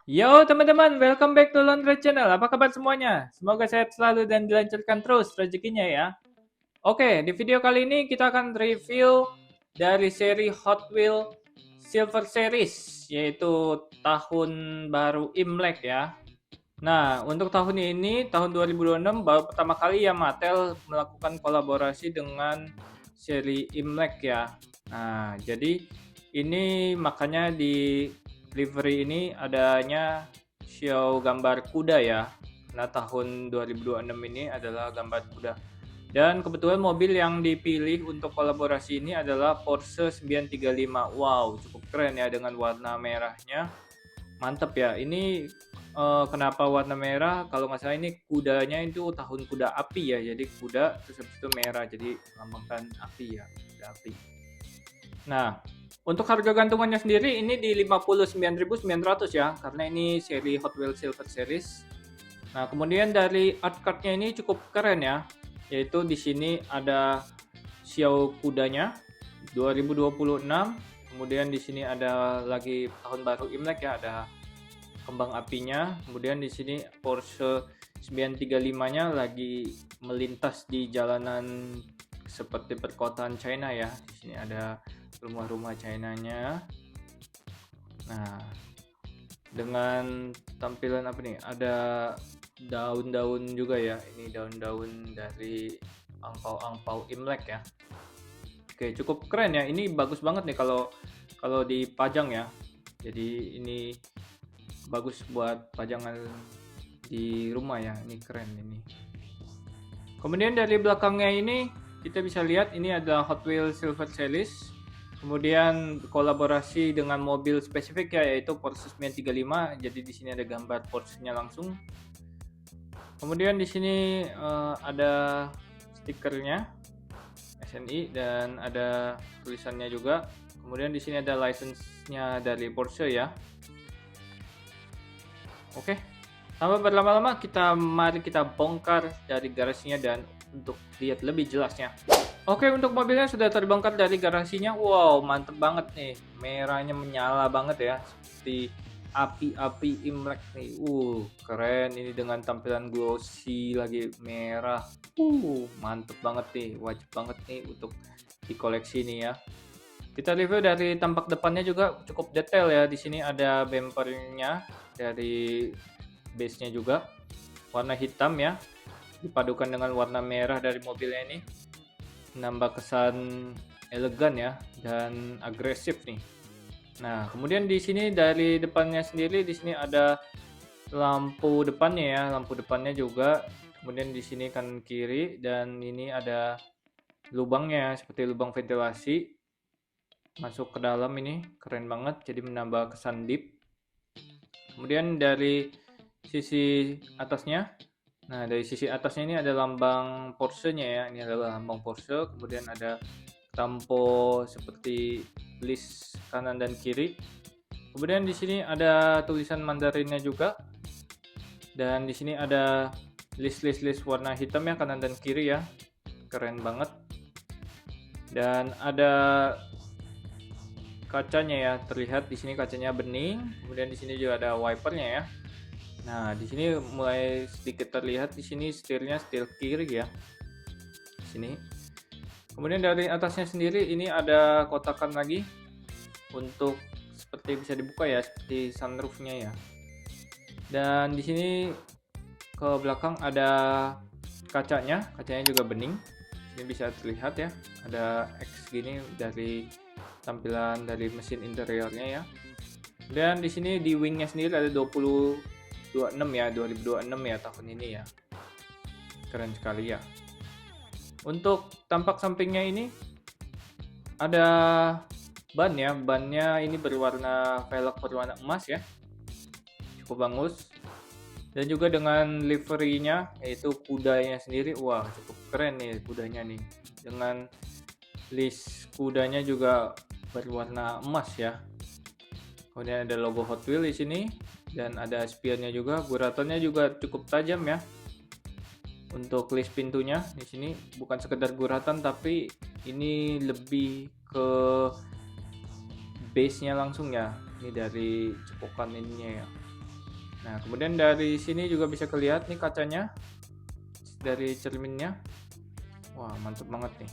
Yo teman-teman, welcome back to Laundry Channel. Apa kabar semuanya? Semoga sehat selalu dan dilancarkan terus rezekinya ya. Oke, di video kali ini kita akan review dari seri Hot Wheels Silver Series, yaitu tahun baru Imlek ya. Nah, untuk tahun ini, tahun 2026, baru pertama kali ya Mattel melakukan kolaborasi dengan seri Imlek ya. Nah, jadi ini makanya di livery ini adanya show gambar kuda ya. Nah, tahun 2026 ini adalah gambar kuda. Dan kebetulan mobil yang dipilih untuk kolaborasi ini adalah Porsche 935. Wow, cukup keren ya dengan warna merahnya. Mantep ya. Ini kenapa warna merah? Kalau nggak salah ini kudanya itu tahun kuda api ya. Jadi kuda terus habis itu merah. Jadi lambangkan api ya, kuda api. Nah, untuk harga gantungannya sendiri ini di 59.900 ya, karena ini seri Hot Wheels Silver Series. Nah, kemudian dari art cardnya ini cukup keren ya, yaitu di sini ada Xiao kudanya 2026. Kemudian di sini ada lagi tahun baru Imlek ya, ada kembang apinya. Kemudian di sini Porsche 935-nya lagi melintas di jalanan seperti perkotaan China ya. Di sini ada rumah-rumah China-nya. Nah, dengan tampilan apa nih? Ada daun-daun juga ya. Ini daun-daun dari angpau-angpau Imlek ya. Oke, cukup keren ya. Ini bagus banget nih kalau kalau dipajang ya. Jadi ini bagus buat pajangan di rumah ya. Ini keren ini. Kemudian dari belakangnya ini kita bisa lihat ini adalah Hot Wheels Silver Series. Kemudian kolaborasi dengan mobil spesifik ya, yaitu Porsche 935. Jadi di sini ada gambar Porsche-nya langsung. Kemudian di sini ada stikernya SNI dan ada tulisannya juga. Kemudian di sini ada license-nya dari Porsche ya. Oke. Tanpa berlama-lama mari kita bongkar dari garasinya dan untuk lihat lebih jelasnya. Oke, untuk mobilnya sudah terbongkar dari garasinya. Wow, mantep banget nih. Merahnya menyala banget ya, seperti api-api Imlek nih. Keren ini dengan tampilan glossy lagi merah. Mantep banget nih. Wajib banget nih untuk dikoleksi nih ya. Kita review dari tampak depannya juga cukup detail ya. Di sini ada bumpernya dari base-nya juga warna hitam ya, dipadukan dengan warna merah dari mobilnya ini. Menambah kesan elegan ya dan agresif nih. Nah, kemudian di sini dari depannya sendiri di sini ada lampu depannya ya, lampu depannya juga. Kemudian di sini kanan kiri dan ini ada lubangnya seperti lubang ventilasi masuk ke dalam ini, keren banget jadi menambah kesan deep. Kemudian dari sisi atasnya, nah dari sisi atasnya ini ada lambang Porsche-nya ya, ini adalah lambang Porsche. Kemudian ada tampo seperti list kanan dan kiri. Kemudian di sini ada tulisan Mandarinnya juga, dan di sini ada list warna hitam ya kanan dan kiri ya, keren banget. Dan ada kacanya ya, terlihat di sini kacanya bening. Kemudian di sini juga ada wipernya ya. Nah, di sini mulai sedikit terlihat di sini setirnya setir kiri ya. Di sini. Kemudian dari atasnya sendiri ini ada kotakan lagi untuk seperti bisa dibuka ya, seperti sunroofnya ya. Dan di sini ke belakang ada kacanya juga bening. Ini bisa terlihat ya, ada X gini dari tampilan dari mesin interiornya ya. Dan di sini di wingnya sendiri ada 2026 ya, 2026 ya tahun ini ya. Keren sekali ya. Untuk tampak sampingnya ini ada ban ya, bannya ini berwarna velg berwarna emas ya, cukup bagus. Dan juga dengan liverynya yaitu kudanya sendiri, wah cukup keren nih kudanya nih, dengan list kudanya juga berwarna emas ya. Kemudian ada logo Hot Wheels di sini dan ada spionnya juga, guratannya juga cukup tajam ya. Untuk list pintunya di sini bukan sekedar guratan tapi ini lebih ke base-nya langsung ya. Ini dari cepokan ininya ya. Nah, kemudian dari sini juga bisa kelihatan nih kacanya dari cerminnya. Wah, mantap banget nih.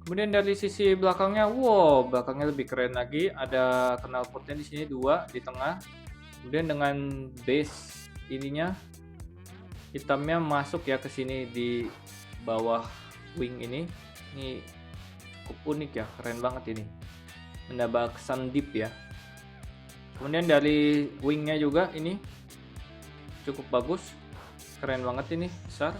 Kemudian dari sisi belakangnya, wow, belakangnya lebih keren lagi. Ada knalpotnya di sini 2 di tengah. Kemudian dengan base ininya hitamnya masuk ya ke sini di bawah wing ini. Ini cukup unik ya, keren banget ini. Menambah kesan deep ya. Kemudian dari wingnya juga ini cukup bagus, keren banget ini, besar.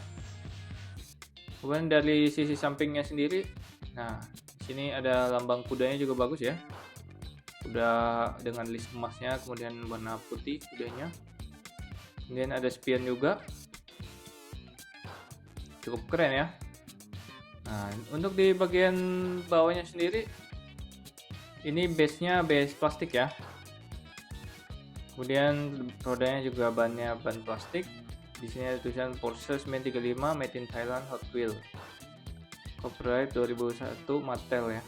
Kemudian dari sisi sampingnya sendiri, nah sini ada lambang kudanya juga bagus ya, kuda dengan list emasnya, kemudian warna putih kudanya. Kemudian ada spion juga, cukup keren ya. Nah, untuk di bagian bawahnya sendiri, ini base-nya base plastik ya. Kemudian rodanya juga bannya ban plastik. Di sini ada tulisan Porsche 935 made in Thailand Hot Wheel. Copyright 2001 Mattel ya.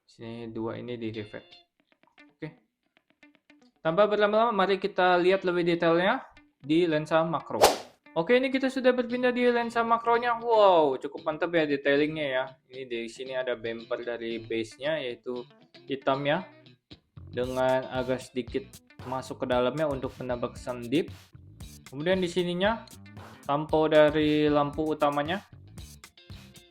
Sini 2 ini di revet. Oke. Tanpa berlama-lama, mari kita lihat lebih detailnya di lensa makro. Oke, ini kita sudah berpindah di lensa makronya. Wow, cukup mantap ya detailingnya ya. Ini di sini ada bumper dari base-nya yaitu hitam ya, dengan agak sedikit masuk ke dalamnya untuk menambah kesan deep. Kemudian di sininya lampu dari lampu utamanya,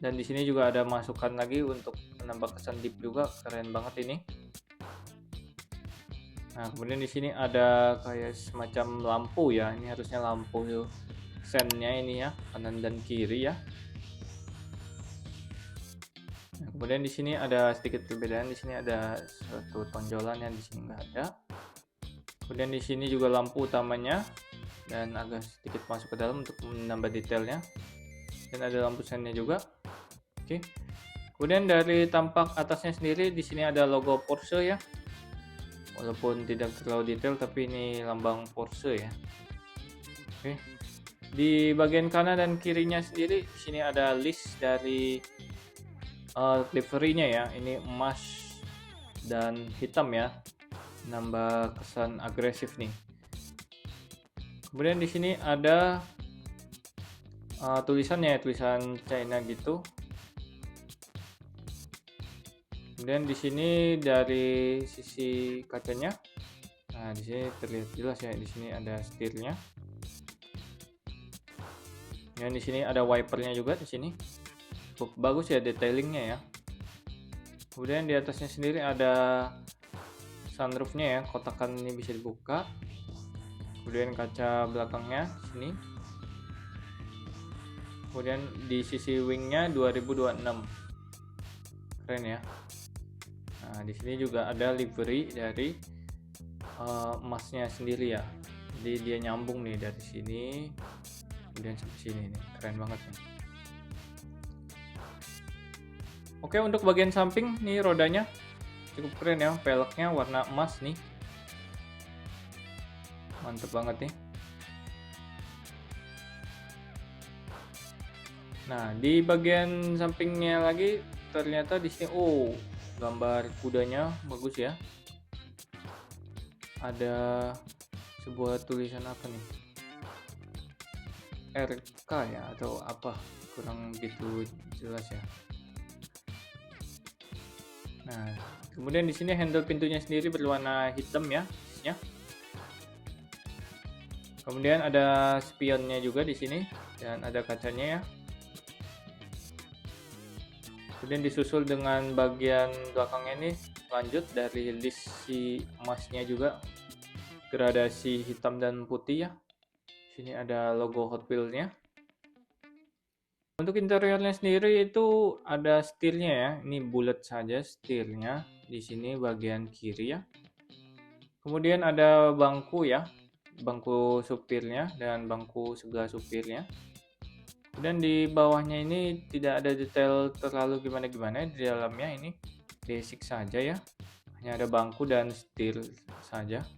dan di sini juga ada masukan lagi untuk menambah kesan deep juga, keren banget ini. Nah, kemudian di sini ada kayak semacam lampu ya, ini harusnya lampu sennya ini ya, kanan dan kiri ya. Nah, kemudian di sini ada sedikit perbedaan, di sini ada satu tonjolan yang di sini nggak ada. Kemudian di sini juga lampu utamanya dan agak sedikit masuk ke dalam untuk menambah detailnya. Dan ada lampu sennya juga. Oke. Kemudian dari tampak atasnya sendiri di sini ada logo Porsche ya. Walaupun tidak terlalu detail tapi ini lambang Porsche ya. Oke. Di bagian kanan dan kirinya sendiri di sini ada list dari livery-nya ya. Ini emas dan hitam ya. Nambah kesan agresif nih. Kemudian di sini ada tulisannya, tulisan China gitu. Kemudian di sini dari sisi kacanya, nah di sini terlihat jelas ya, di sini ada setirnya. Dan di sini ada wipernya juga di sini. Cukup bagus ya detailingnya ya. Kemudian di atasnya sendiri ada sunroofnya ya, kotakan ini bisa dibuka. Kemudian kaca belakangnya sini. Kemudian di sisi wingnya 2026, keren ya. Nah di sini juga ada livery dari emasnya sendiri ya. Jadi dia nyambung nih dari sini, kemudian sampai sini nih, keren banget nih. Oke, untuk bagian samping nih rodanya cukup keren ya, velgnya warna emas nih. Mantep banget nih. Nah, di bagian sampingnya lagi ternyata di sini gambar kudanya bagus ya. Ada sebuah tulisan apa nih? RK ya atau apa? Kurang gitu jelas ya. Nah, kemudian di sini handle pintunya sendiri berwarna hitam ya. Kemudian ada spionnya juga di sini dan ada kacanya ya. Kemudian disusul dengan bagian belakangnya ini lanjut dari list si emasnya juga, gradasi hitam dan putih ya. Sini ada logo Hot Wheels-nya. Untuk interiornya sendiri itu ada setirnya ya. Ini bulat saja setirnya di sini bagian kiri ya. Kemudian ada bangku ya. Bangku supirnya dan bangku sebelah supirnya. Dan di bawahnya ini tidak ada detail terlalu gimana-gimana, di dalamnya ini basic saja ya. Hanya ada bangku dan setir saja.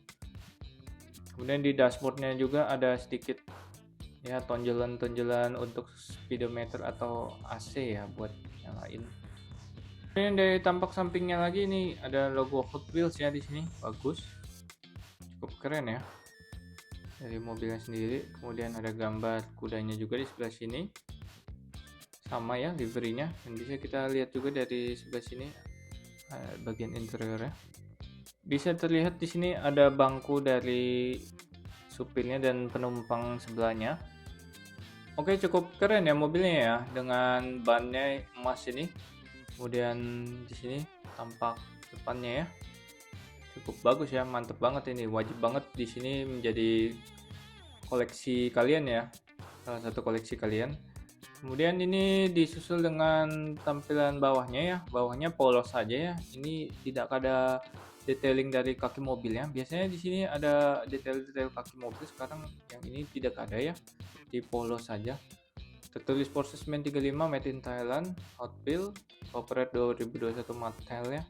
Kemudian di dashboardnya juga ada sedikit ya tonjolan-tonjolan untuk speedometer atau AC ya buat nyalain. Kemudian dari tampak sampingnya lagi ini ada logo Hot Wheels ya di sini, bagus, cukup keren ya. dari mobilnya sendiri. Kemudian ada gambar kudanya juga di sebelah sini, sama ya liverinya, dan bisa kita lihat juga dari sebelah sini bagian interiornya. Bisa terlihat di sini ada bangku dari supirnya dan penumpang sebelahnya. Oke, cukup keren ya mobilnya ya, dengan bannya emas ini. Kemudian di sini tampak depannya ya, cukup bagus ya, mantep banget ini, wajib banget di sini menjadi koleksi kalian ya, salah satu koleksi kalian. Kemudian ini disusul dengan tampilan bawahnya ya, bawahnya polos saja ya, ini tidak ada detailing dari kaki mobilnya. Biasanya di sini ada detail-detail kaki mobil, sekarang yang ini tidak ada ya, di polos saja. Tertulis Sportsman 35 made in Thailand, Hot Wheels, copyright 2021 Mattel ya.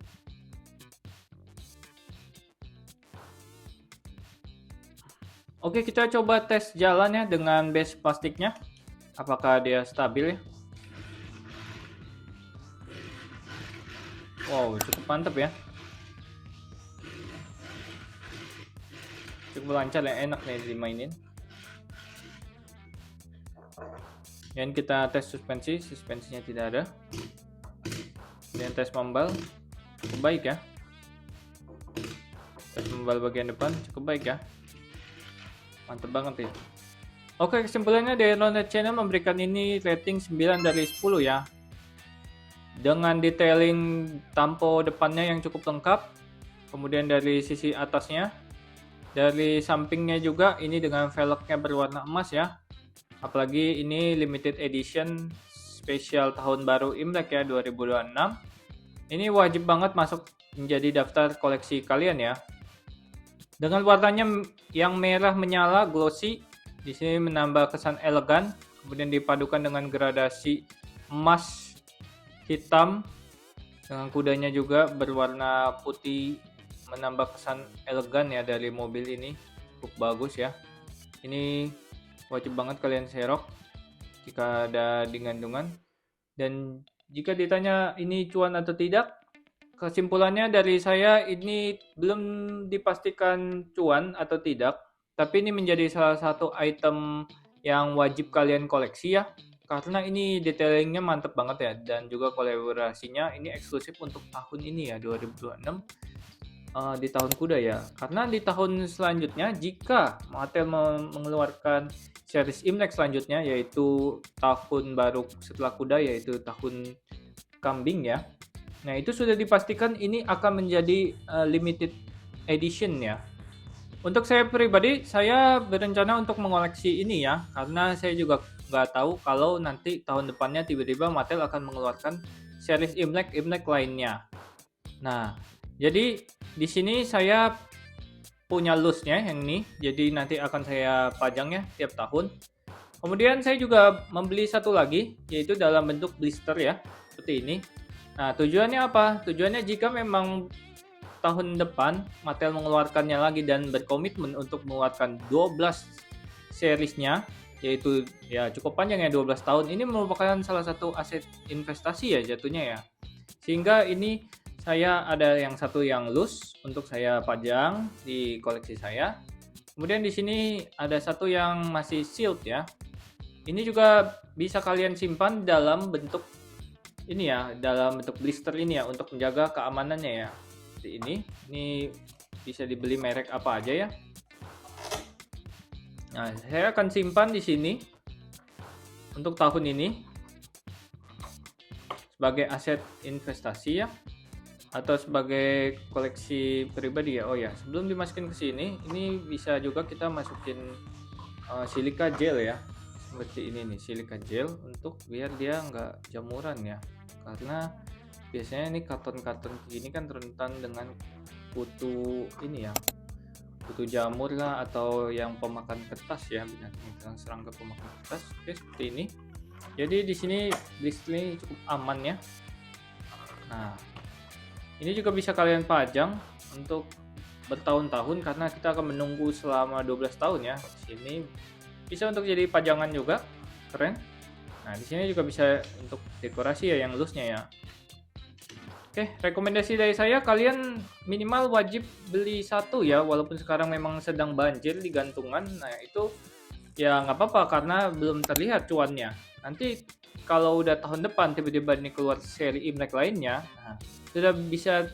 Oke, kita coba tes jalan ya dengan base plastiknya, apakah dia stabil ya. Wow, cukup mantap ya, cukup lancar ya, enak nih dimainin. Dan kita tes suspensinya tidak ada. Dan tes membal cukup baik ya, tes membal bagian depan cukup baik ya, mantap banget ya. Oke, kesimpulannya dari Ronald Channel memberikan ini rating 9 dari 10 ya, dengan detailing tampo depannya yang cukup lengkap. Kemudian dari sisi atasnya, dari sampingnya juga ini dengan velgnya berwarna emas ya. Apalagi ini limited edition spesial tahun baru Imlek ya, 2026. Ini wajib banget masuk menjadi daftar koleksi kalian ya. Dengan warnanya yang merah menyala glossy, di sini menambah kesan elegan. Kemudian dipadukan dengan gradasi emas hitam, dengan kudanya juga berwarna putih, menambah kesan elegan ya dari mobil ini. Cukup bagus ya. Ini wajib banget kalian serok jika ada di gantungan. Dan jika ditanya ini cuan atau tidak, kesimpulannya dari saya ini belum dipastikan cuan atau tidak, tapi ini menjadi salah satu item yang wajib kalian koleksi ya, karena ini detailingnya mantep banget ya, dan juga kolaborasinya ini eksklusif untuk tahun ini ya, 2026. Di tahun kuda ya, karena di tahun selanjutnya jika Mattel mengeluarkan series Imlek selanjutnya, yaitu tahun baru setelah kuda, yaitu tahun kambing ya. Nah, itu sudah dipastikan ini akan menjadi limited edition ya. Untuk saya pribadi, saya berencana untuk mengoleksi ini ya, karena saya juga nggak tahu kalau nanti tahun depannya tiba-tiba Mattel akan mengeluarkan series Imlek lainnya. Nah, jadi di sini saya punya loose-nya yang ini, jadi nanti akan saya pajang ya tiap tahun. Kemudian saya juga membeli satu lagi, yaitu dalam bentuk blister ya, seperti ini. Nah, tujuannya apa? Tujuannya jika memang tahun depan Mattel mengeluarkannya lagi dan berkomitmen untuk mengeluarkan 12 seriesnya, yaitu ya cukup panjang ya, 12 tahun. Ini merupakan salah satu aset investasi ya jatuhnya ya. Sehingga ini saya ada yang satu yang loose untuk saya pajang di koleksi saya. Kemudian di sini ada satu yang masih sealed ya. Ini juga bisa kalian simpan dalam bentuk ini ya, dalam bentuk blister ini ya, untuk menjaga keamanannya ya. Seperti ini. Ini bisa dibeli merek apa aja ya. Nah, saya akan simpan di sini untuk tahun ini sebagai aset investasi ya, atau sebagai koleksi pribadi ya. Oh ya, sebelum dimasukin ke sini, ini bisa juga kita masukin silika gel ya, seperti ini nih, silika gel, untuk biar dia nggak jamuran ya, karena biasanya ini karton-karton gini kan rentan dengan kutu ini ya, kutu jamur lah, atau yang pemakan kertas ya, binatang serangga pemakan kertas. Oke, seperti ini. Jadi di sini list ini cukup aman ya. Nah, ini juga bisa kalian pajang untuk bertahun-tahun, karena kita akan menunggu selama 12 tahun ya. Di sini bisa untuk jadi pajangan juga, keren. Nah, di sini juga bisa untuk dekorasi ya yang loose-nya ya. Oke, rekomendasi dari saya kalian minimal wajib beli satu ya, walaupun sekarang memang sedang banjir di gantungan. Nah itu ya nggak apa-apa karena belum terlihat cuannya. Nanti kalau udah tahun depan tiba-tiba ini keluar seri Imlek lainnya, nah, sudah bisa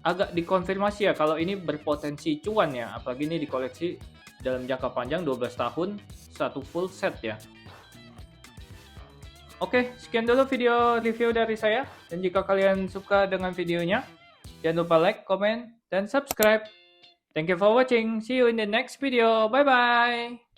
agak dikonfirmasi ya kalau ini berpotensi cuan ya, apalagi ini dikoleksi dalam jangka panjang 12 tahun, satu full set ya. Oke, sekian dulu video review dari saya. Dan jika kalian suka dengan videonya, jangan lupa like, comment, dan subscribe. Thank you for watching. See you in the next video. Bye-bye.